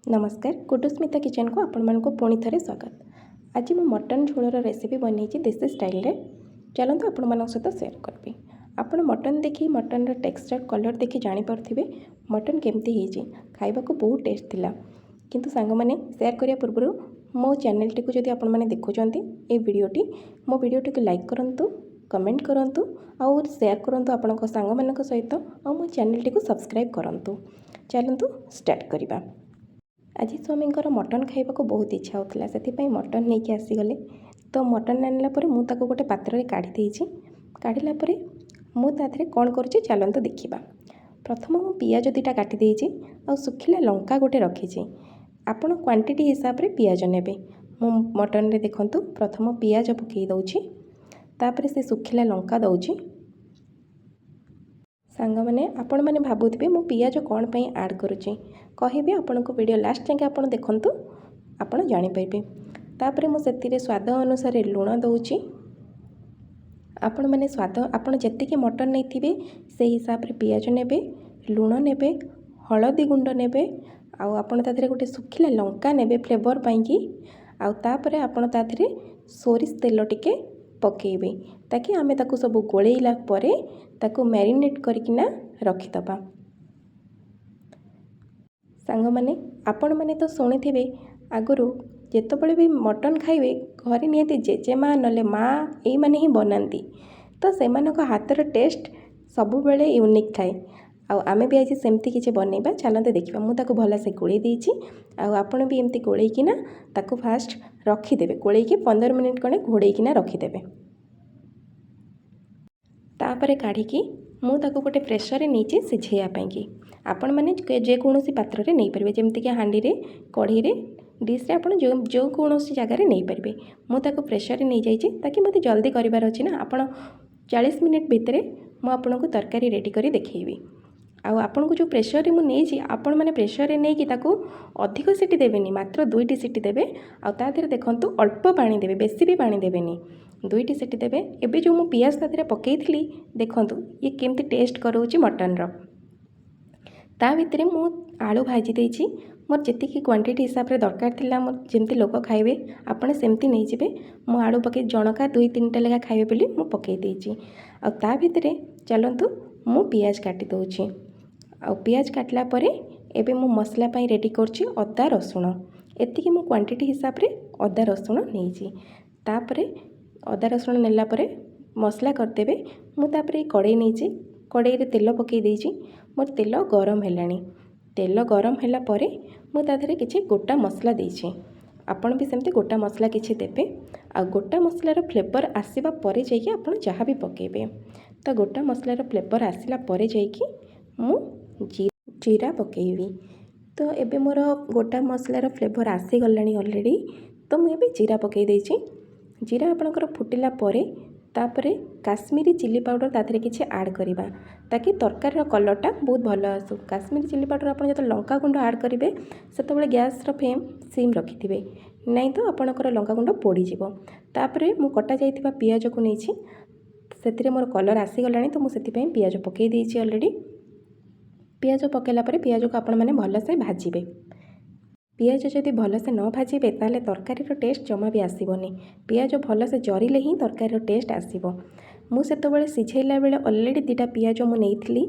नमस्कार कुटुस्मिता किचन को आपण मानक पुणी थे स्वागत। आज मु मटन झोलर रेसिपी बनी देसी स्टाइल रे चलते आपण मान सहित सेयार करी। आपण मटन देखी मटन टेक्सचर कलर देखी जापे मटन केमती होती खाइबा को बहुत टेस्ट थिला। किंतु सांग मैंने सेयार करिया पूर्व मो चैनल टी को जदि आपण मैंने देखुंत ये वीडियोटी मो वीडियोटी को लाइक करूँ, कमेंट करूँ और सेयार करूँ आपण सांग मान सहित और मो चैनल टी को सब्सक्राइब करूँ। चलतु स्टार्ट करवा। आज स्वामींकर मटन खाइबा बहुत इच्छा होता से मटन नहीं कि आसीगले। तो मटन आनला मुझे गोटे पात्र में काढ़ी काढ़ला मुझे कौन कर चलते देखा। प्रथम मु पियाज दुटा काटी आ सुखिला लंका गोटे रखी। आपण क्वांटिटी हिसाब से पियाज ने मु मटन रे देखु प्रथम पियाज पकई दौची तापर से सुखिला लंका दौची। सांग मैंने आपण मैंने भावुवे मु पियाज कौन पे ऐड करुँचे कहि आपण को वीडियो लास्ट जाके आपण देखु आपण जानीपारे। तापर मुझे स्वाद अनुसार लुण दौची। आपण मैंने स्वाद आपण जी मटन नहीं से हिसाब से पियाज ने लुण ने हलदी गुंड ने आपण गोटे सुखिला लंका ने फ्लेवर पाई आउे आपण सोरिष तेल टिके पकेबे ताकि आमे ताकू सब गोलेला परे ताकू मैरिनेट करकिना रखिदबा। सांग माने आपण माने तो शुणिथिबे आगुरु जेतेबेले भी मटन खाइबे घरे नियति जेजेमा नले माँ एई माने ही बनाती तो सेमानक हाथर टेस्ट सबु बेले यूनिक थाए। आमे भी आज सेमती किछि बनैबा चलते देखिबा। मु ताकू भला से गोळेई देइछि आपण भी एमती गोळेइकिना ताकू फास्ट रखिदेबे। गोळेइकि 15 मिनिट कणे घोड़ेइकिना रखिदेबे। तापरे काढ़िकी मु ताकू गोटे प्रेसर नहीं सिझेयापाई कि आपण मैंने जेकोसी पात्र में नहीं पारे जमीक हाँडी रे कढ़ी रे डिश रे आपण जो कौन जगार नहीं पारे। मुझे प्रेसर नहीं जाइए ताकि मत जल्दी करार अच्छी ना। आपण 40 मिनिट भितर मुझे तरकारी रेडी कर देखी। आपन को जो प्रेसर रे मुझे आपण मैंने प्रेसर नहीं कि अधिक सीटी देवेनि मात्र 2टी सीटी देवे। आधे देखु अल्प पानी देवे बेसी भी पानी देवेनि 2टी सीटी देवे। एबे जो मु पियाज तादे पकई थी देखु ये केमती टेस्ट करोची मटन रो। ता भितर मु आलू भाजी देइछि मोर जेतिकी क्वांटिटी हिसाब से दरकार थिला मोर जेमती लोक खाइबे आपण सेमती नहीं जिबे। मु आलू पकई जनका 2-3टा लेखा खाइबे बोली मु पकई देइछि। आ ता भितर चलंतु मु पियाज काटी दउछि। आ पियाज काटला परे एबे मु मसला पई रेडी करछि अदा रसुण। एतिकी मु क्वांटिटी हिसाब से अदा रसुण नेइछि। तापरे अदा रसुण नेला परे मसला करदेबे। मु तापरे कड़ाई नेइछि कड़ाई रे तेल पकई देइछि। मोर तेल गरम हेलानी। तेल गरम होला परे मु ताधरे किछि गोटा मसला देइछि। आपण भी सेमती गोटा मसला किछि देबे। आ गोटा मसलार फ्लेवर आसीबा परे जाइए आपण जहाँ भी पकेबे। तो गोटा मसलार फ्लेवर आसिला परे जाइए मु जीरा पकेबी। तो एबे मोर गोटा मसलार फ्लेवर आसी गलानी ऑलरेडी। तो मुझे जीरा पकई देइछि। जीरा आपणकर फुटिला परे तापरे काश्मीरी चिली पाउडर ताधरे किछि ऐड करिबा ताकि तरकारी कलरटा बहुत भल आसु। काश्मीरी चिली पाउडर आप जो लंका गुंड ऐड करेंगे से गैस फ्लेम सिम रखिथे नहीं तो आपणकर लंका गुंड पोड़ी जीवो। तापरे मु कटा जाइथिबा पियाज को नहीं से मोर कलर आसीगलानी। तो मुझे पियाज पकई देइछि ऑलरेडी। पियाज पकेला परे पियाज को आपण मैंने भल से भाजिबे। पियाज जदि भल से न भाजिबे ताले तरकारी टेस्ट जमा भी आसबनी। पियाज भल से जरिले ही तरकारी टेस्ट आसब। मु सेतबेले सिझेला बेले ऑलरेडी 2टा पियाज मु नेइथिली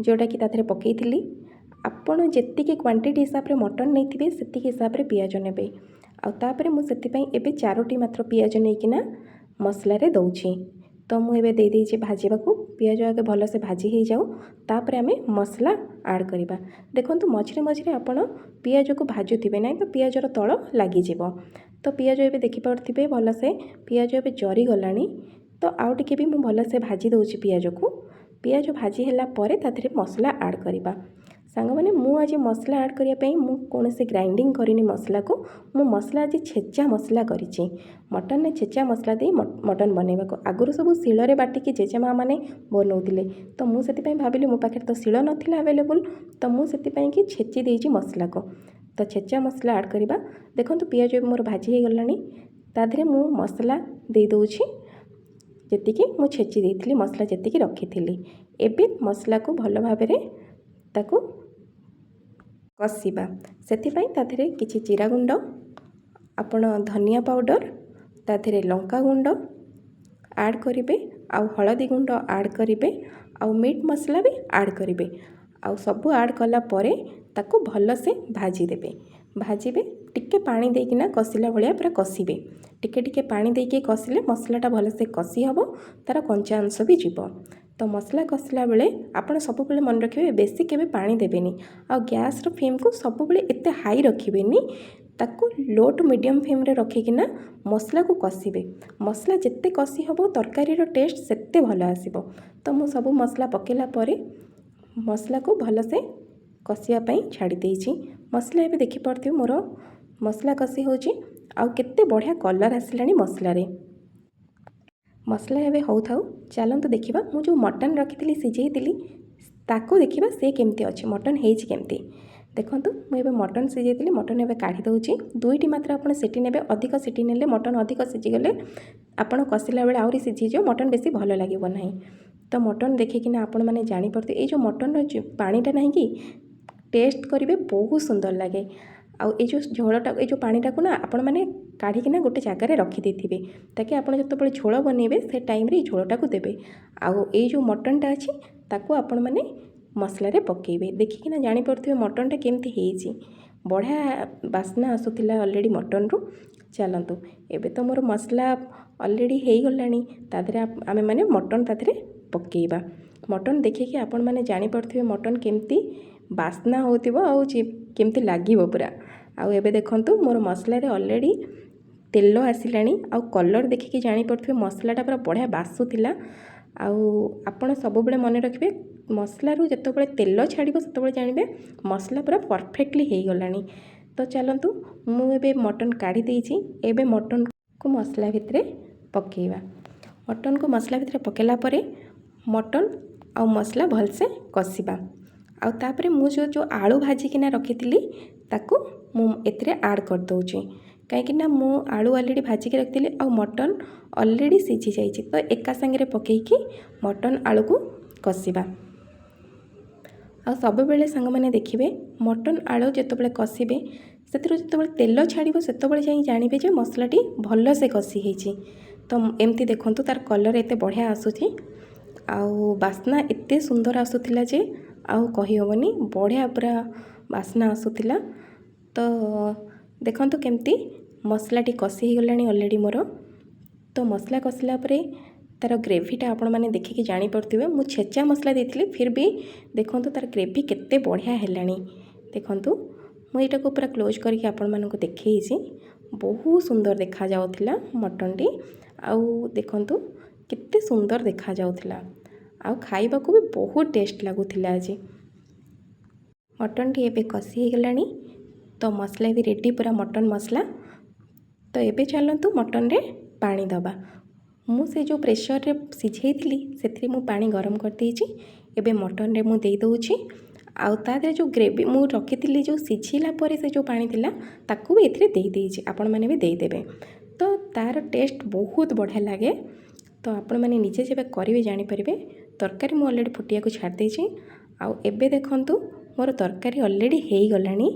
जोटा कि ताथरे पकेइथिली। आपण जेतिकी क्वांटिटी हिसाब रे मटन नेइथिबे सेतिकी हिसाब रे पियाज नेबे। आ तापरे मु सेतिपई एबे 4टी मात्र पियाज नेइकिना मसला रे दउछि। तो मु एबे दे देइछि भाजिबाकू। पियाज आगे भल से भाजी हो जाऊ तापरे आमे मसला ऐड करिबा। देखंतु मझिरे मझिरे आपण पियाज को भाजुथिबे नहीं तो पियाजर तल लागी जिवो। तो पियाज एबे देखि पारथिबे भल से पियाज एबे जरी गलानी। तो आउ टिके भी मु भल से भाजी दउछि पियाज को। पियाज भाजी होला परे ताथरे मसला ऐड करिबा। सांग माने मु आज मसला ऐड करिया पई मु कोनोसी ग्राइंडिंग करिनी मसला को। मु मसला आज छेचा मसला करिछि। मटन ने छेचा मसला दे मटन बनैबा को आगुरु सब शिଳରେ बाटिकी जेजेमा माने बनौथिले। तो मु सेति पई भाबिली मो पाखे तो शिळ नथिला अवेलेबल तो मु सेति पई कि छेची देइछि मसला को। तो छेचा मसला ऐड करिबा। देखंतु पियाज मोर भाजी हे गलानी। ताधरे मु मसला दे दउछि जेतिकी मु छेची देइथिली मसला जेतिकी रखिथिली। एबे मसला को भल भाबरे ताकू କଷିବା। ସେଥିପାଇଁ ତା ଦେହରେ କିଛି ଜିରା ଗୁଣ୍ଡ, ଆପଣ ଧନିଆ ପାଉଡ଼ର, ତା ଦେହରେ ଲଙ୍କା ଗୁଣ୍ଡ ଆଡ଼୍ କରିବେ, ଆଉ ହଳଦୀ ଗୁଣ୍ଡ ଆଡ଼୍ କରିବେ, ଆଉ ମିଟ୍ ମସଲା ବି ଆଡ଼୍ କରିବେ। ଆଉ ସବୁ ଆଡ଼୍ କଲା ପରେ ତାକୁ ଭଲସେ ଭାଜିଦେବେ। ଭାଜିବେ, ଟିକେ ପାଣି ଦେଇକିନା କଷିଲା ଭଳିଆ ପୁରା କଷିବେ। ଟିକେ ଟିକେ ପାଣି ଦେଇକି କଷିଲେ ମସଲାଟା ଭଲସେ କଷି ହେବ, ତା'ର କଞ୍ଚା ଅଂଶ ବି ଯିବ। ତ ମସଲା କଷିଲା ବେଳେ ଆପଣ ସବୁବେଳେ ମନେ ରଖିବେ ବେଶୀ କେବେ ପାଣି ଦେବେନି। ଆଉ ଗ୍ୟାସ୍ର ଫ୍ଲେମ୍କୁ ସବୁବେଳେ ଏତେ ହାଇ ରଖିବେନି, ତାକୁ ଲୋ ଟୁ ମିଡ଼ିୟମ୍ ଫ୍ଲେମ୍ରେ ରଖିକିନା ମସଲାକୁ କଷିବେ। ମସଲା ଯେତେ କଷି ହେବ ତରକାରୀର ଟେଷ୍ଟ ସେତେ ଭଲ ଆସିବ। ତ ମୁଁ ସବୁ ମସଲା ପକାଇଲା ପରେ ମସଲାକୁ ଭଲସେ କଷିବା ପାଇଁ ଛାଡ଼ି ଦେଇଛି। ମସଲା ଏବେ ଦେଖିପାରୁଥିବେ ମୋର ମସଲା କଷି ହେଉଛି, ଆଉ କେତେ ବଢ଼ିଆ କଲର୍ ଆସିଲାଣି ମସଲାରେ। ମସଲା ଏବେ ହେଉଥାଉ, ଚାଲନ୍ତୁ ଦେଖିବା ମୁଁ ଯେଉଁ ମଟନ୍ ରଖିଥିଲି ସିଝେଇଥିଲି ତାକୁ ଦେଖିବା ସେ କେମିତି ଅଛି, ମଟନ୍ ହେଇଛି କେମିତି। ଦେଖନ୍ତୁ ମୁଁ ଏବେ ମଟନ୍ ସିଝେଇଥିଲି, ମଟନ୍ ଏବେ କାଢ଼ି ଦେଉଛି। 2ଟି ମାତ୍ର ଆପଣ ସିଟି ନେବେ, ଅଧିକ ସିଟି ନେଲେ ମଟନ୍ ଅଧିକ ସିଝିଗଲେ ଆପଣ କଷିଲା ବେଳେ ଆହୁରି ସିଝିଯିବ, ମଟନ୍ ବେଶୀ ଭଲ ଲାଗିବ ନାହିଁ। ତ ମଟନ୍ ଦେଖିକିନା ଆପଣମାନେ ଜାଣିପାରୁଥିବେ ଏଇ ଯେଉଁ ମଟନ୍ର ପାଣିଟା ନାହିଁ କି ଟେଷ୍ଟ କରିବେ, ବହୁତ ସୁନ୍ଦର ଲାଗେ। ଆଉ ଏଇ ଯେଉଁ ଝୋଳଟା, ଏଇ ଯେଉଁ ପାଣିଟାକୁ ନା ଆପଣମାନେ କାଢ଼ିକିନା ଗୋଟେ ଜାଗାରେ ରଖିଦେଇଥିବେ, ତାକି ଆପଣ ଯେତେବେଳେ ଝୋଳ ବନେଇବେ ସେ ଟାଇମ୍ରେ ଏଇ ଝୋଳଟାକୁ ଦେବେ। ଆଉ ଏଇ ଯେଉଁ ମଟନ୍ଟା ଅଛି ତାକୁ ଆପଣମାନେ ମସଲାରେ ପକାଇବେ। ଦେଖିକିନା ଜାଣିପାରୁଥିବେ ମଟନ୍ଟା କେମିତି ହେଇଛି, ବଢ଼ିଆ ବାସ୍ନା ଆସୁଥିଲା ଅଲରେଡ଼ି ମଟନ୍ରୁ। ଚାଲନ୍ତୁ ଏବେ ତ ମୋର ମସଲା ଅଲରେଡ଼ି ହେଇଗଲାଣି, ତା ଦେହରେ ଆମେମାନେ ମଟନ୍ ତା ଦେହରେ ପକାଇବା। ମଟନ୍ ଦେଖିକି ଆପଣମାନେ ଜାଣିପାରୁଥିବେ ମଟନ୍ କେମିତି ବାସ୍ନା ହେଉଥିବ, ଆଉ କେମିତି ଲାଗିବ ପୁରା। ଆଉ ଏବେ ଦେଖନ୍ତୁ ମୋର ମସଲାରେ ଅଲରେଡ଼ି ତେଲ ଆସିଲାଣି, ଆଉ କଲର୍ ଦେଖିକି ଜାଣିପାରୁଥିବେ ମସଲାଟା ପୁରା ବଢ଼ିଆ ବାସୁଥିଲା। ଆଉ ଆପଣ ସବୁବେଳେ ମନେ ରଖିବେ ମସଲାରୁ ଯେତେବେଳେ ତେଲ ଛାଡ଼ିବ ସେତେବେଳେ ଜାଣିବେ ମସଲା ପୁରା ପରଫେକ୍ଟଲି ହେଇଗଲାଣି। ତ ଚାଲନ୍ତୁ ମୁଁ ଏବେ ମଟନ୍ କାଢ଼ି ଦେଇଛି, ଏବେ ମଟନ୍କୁ ମସଲା ଭିତରେ ପକାଇବା। ମଟନ୍କୁ ମସଲା ଭିତରେ ପକାଇଲା ପରେ ମଟନ୍ ଆଉ ମସଲା ଭଲସେ କଷିବା। ଆଉ ତାପରେ ମୁଁ ଯେଉଁ ଆଳୁ ଭାଜିକିନା ରଖିଥିଲି ତାକୁ ମୁଁ ଏଥିରେ ଆଡ଼୍ କରିଦେଉଛି, କାହିଁକିନା ମୁଁ ଆଳୁ ଅଲରେଡ଼ି ଭାଜିକି ରଖିଥିଲି ଆଉ ମଟନ୍ ଅଲରେଡ଼ି ସିଝି ଯାଇଛି। ତ ଏକା ସାଙ୍ଗରେ ପକାଇକି ମଟନ୍ ଆଳୁକୁ କଷିବା। ଆଉ ସବୁବେଳେ ସାଙ୍ଗମାନେ ଦେଖିବେ ମଟନ୍ ଆଳୁ ଯେତେବେଳେ କଷିବେ ସେଥିରୁ ଯେତେବେଳେ ତେଲ ଛାଡ଼ିବ ସେତେବେଳେ ଯାଇ ଜାଣିବେ ଯେ ମସଲାଟି ଭଲସେ କଷି ହେଇଛି। ତ ଏମିତି ଦେଖନ୍ତୁ ତାର କଲର୍ ଏତେ ବଢ଼ିଆ ଆସୁଛି, ଆଉ ବାସ୍ନା ଏତେ ସୁନ୍ଦର ଆସୁଥିଲା ଯେ ଆଉ କହିହେବନି, ବଢ଼ିଆ ପୁରା ବାସ୍ନା ଆସୁଥିଲା। ତ ଦେଖନ୍ତୁ କେମିତି ମସଲାଟି କଷି ହେଇଗଲାଣି ଅଲରେଡ଼ି ମୋର। ତ ମସଲା କଷିଲା ପରେ ତା'ର ଗ୍ରେଭିଟା ଆପଣମାନେ ଦେଖିକି ଜାଣିପାରୁଥିବେ, ମୁଁ ଛେଚା ମସଲା ଦେଇଥିଲି ଫିର୍ ବି ଦେଖନ୍ତୁ ତା'ର ଗ୍ରେଭି କେତେ ବଢ଼ିଆ ହେଲାଣି। ଦେଖନ୍ତୁ ମୁଁ ଏଇଟାକୁ ପୁରା କ୍ଲୋଜ୍ କରିକି ଆପଣମାନଙ୍କୁ ଦେଖେଇଛି, ବହୁତ ସୁନ୍ଦର ଦେଖାଯାଉଥିଲା ମଟନ୍ଟି। ଆଉ ଦେଖନ୍ତୁ କେତେ ସୁନ୍ଦର ଦେଖାଯାଉଥିଲା, ଆଉ ଖାଇବାକୁ ବି ବହୁତ ଟେଷ୍ଟ ଲାଗୁଥିଲା ଆଜି। ମଟନ୍ଟି ଏବେ କଷି ହେଇଗଲାଣି, ତ ମସଲା ବି ରେଡ଼ି ପୁରା ମଟନ୍ ମସଲା। ତ ଏବେ ଚାଲନ୍ତୁ ମଟନ୍ରେ ପାଣି ଦେବା। ମୁଁ ସେ ଯେଉଁ ପ୍ରେସରରେ ସିଝେଇଥିଲି ସେଥିରେ ମୁଁ ପାଣି ଗରମ କରିଦେଇଛି। ଏବେ ମଟନ୍ରେ ମୁଁ ଦେଇଦେଉଛି, ଆଉ ତା ଦେହରେ ଯେଉଁ ଗ୍ରେଭି ମୁଁ ରଖିଥିଲି ଯେଉଁ ସିଝିଲା ପରେ ସେ ଯେଉଁ ପାଣି ଥିଲା ତାକୁ ବି ଏଥିରେ ଦେଇଦେଇଛି, ଆପଣମାନେ ବି ଦେଇଦେବେ। ତ ତା'ର ଟେଷ୍ଟ ବହୁତ ବଢ଼ିଆ ଲାଗେ। ତ ଆପଣମାନେ ନିଜେ ଯେବେ କରିବେ ଜାଣିପାରିବେ। ତରକାରୀ ମୁଁ ଅଲରେଡ଼ି ଫୁଟିବାକୁ ଛାଡ଼ି ଦେଇଛି। ଆଉ ଏବେ ଦେଖନ୍ତୁ ମୋର ତରକାରୀ ଅଲରେଡ଼ି ହେଇଗଲାଣି।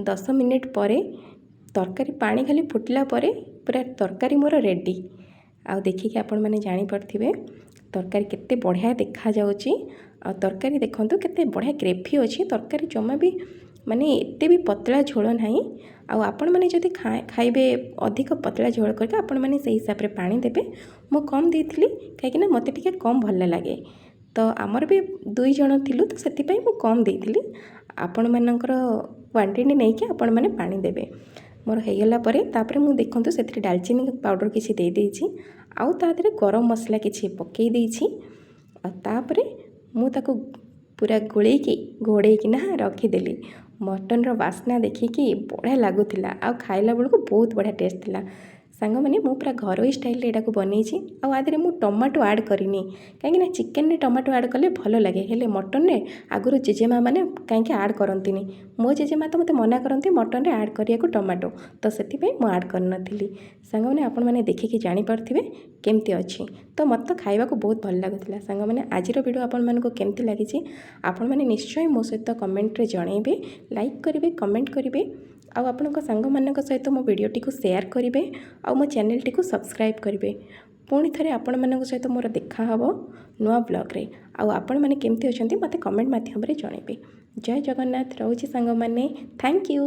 10 ମିନିଟ୍ ପରେ ତରକାରୀ ପାଣି ଖାଲି ଫୁଟିଲା ପରେ ପୁରା ତରକାରୀ ମୋର ରେଡ଼ି। ଆଉ ଦେଖିକି ଆପଣମାନେ ଜାଣିପାରୁଥିବେ ତରକାରୀ କେତେ ବଢ଼ିଆ ଦେଖାଯାଉଛି। ଆଉ ତରକାରୀ ଦେଖନ୍ତୁ କେତେ ବଢ଼ିଆ ଗ୍ରେଭି ଅଛି, ତରକାରୀ ଜମା ବି ମାନେ ଏତେ ବି ପତଳା ଝୋଳ ନାହିଁ। ଆଉ ଆପଣମାନେ ଯଦି ଖାଇବେ ଅଧିକ ପତଳା ଝୋଳ କରିକି ଆପଣମାନେ ସେଇ ହିସାବରେ ପାଣି ଦେବେ। ମୁଁ କମ୍ ଦେଇଥିଲି କାହିଁକିନା ମୋତେ ଟିକେ କମ୍ ଭଲ ଲାଗେ। ତ ଆମର ବି 2 ଜଣ ଥିଲୁ, ତ ସେଥିପାଇଁ ମୁଁ କମ୍ ଦେଇଥିଲି। ଆପଣମାନଙ୍କର କ୍ୱାଣ୍ଟିଟି ନେଇକି ଆପଣମାନେ ପାଣି ଦେବେ। ମୋର ହେଇଗଲା ପରେ ତାପରେ ମୁଁ ଦେଖନ୍ତୁ ସେଥିରେ ଡାଲଚିନି ପାଉଡ଼ର କିଛି ଦେଇଦେଇଛି, ଆଉ ତା ଦେହରେ ଗରମ ମସଲା କିଛି ପକାଇ ଦେଇଛି। ଆଉ ତାପରେ ମୁଁ ତାକୁ ପୁରା ଘୋଡ଼େଇକିନା ରଖିଦେଲି। ମଟନ୍ର ବାସ୍ନା ଦେଖିକି ବଢ଼ିଆ ଲାଗୁଥିଲା, ଆଉ ଖାଇଲା ବେଳକୁ ବହୁତ ବଢ଼ିଆ ଟେଷ୍ଟ ଥିଲା। ସାଙ୍ଗମାନେ ମୁଁ ପୁରା ଘରୋଇ ଷ୍ଟାଇଲ୍ରେ ଏଟାକୁ ବନେଇଛି ଆଉ ଆ ଦେହରେ ମୁଁ ଟମାଟୋ ଆଡ଼୍ କରିନି କାହିଁକିନା ଚିକେନରେ ଟମାଟୋ ଆଡ଼୍ କଲେ ଭଲ ଲାଗେ ହେଲେ ମଟନରେ ଆଗରୁ ଜେଜେମା ମାନେ କାହିଁକି ଆଡ଼୍ କରନ୍ତିନି ମୋ ଜେଜେମା ତ ମୋତେ ମନା କରନ୍ତି ମଟନରେ ଆଡ଼୍ କରିବାକୁ ଟମାଟୋ ତ ସେଥିପାଇଁ ମୁଁ ଆଡ଼୍ କରିନଥିଲି ସାଙ୍ଗମାନେ ଆପଣମାନେ ଦେଖିକି ଜାଣିପାରୁଥିବେ କେମିତି ଅଛି ତ ମୋତେ ଖାଇବାକୁ ବହୁତ ଭଲ ଲାଗୁଥିଲା ସାଙ୍ଗମାନେ ଆଜିର ଭିଡ଼ିଓ ଆପଣମାନଙ୍କୁ କେମିତି ଲାଗିଛି ଆପଣମାନେ ନିଶ୍ଚୟ ମୋ ସହିତ କମେଣ୍ଟରେ ଜଣାଇବେ ଲାଇକ୍ କରିବେ କମେଣ୍ଟ କରିବେ ଆଉ ଆପଣଙ୍କ ସାଙ୍ଗମାନଙ୍କ ସହିତ ମୋ ଭିଡ଼ିଓଟିକୁ ସେୟାର କରିବେ ଆଉ ମୋ ଚ୍ୟାନେଲଟିକୁ ସବସ୍କ୍ରାଇବ୍ କରିବେ ପୁଣି ଥରେ ଆପଣମାନଙ୍କ ସହିତ ମୋର ଦେଖା ହେବ ନୂଆ ବ୍ଲଗ୍ରେ ଆଉ ଆପଣମାନେ କେମିତି ଅଛନ୍ତି ମୋତେ କମେଣ୍ଟ ମାଧ୍ୟମରେ ଜଣାଇବେ ଜୟ ଜଗନ୍ନାଥ ରହୁଛି ସାଙ୍ଗମାନେ ଥ୍ୟାଙ୍କ ୟୁ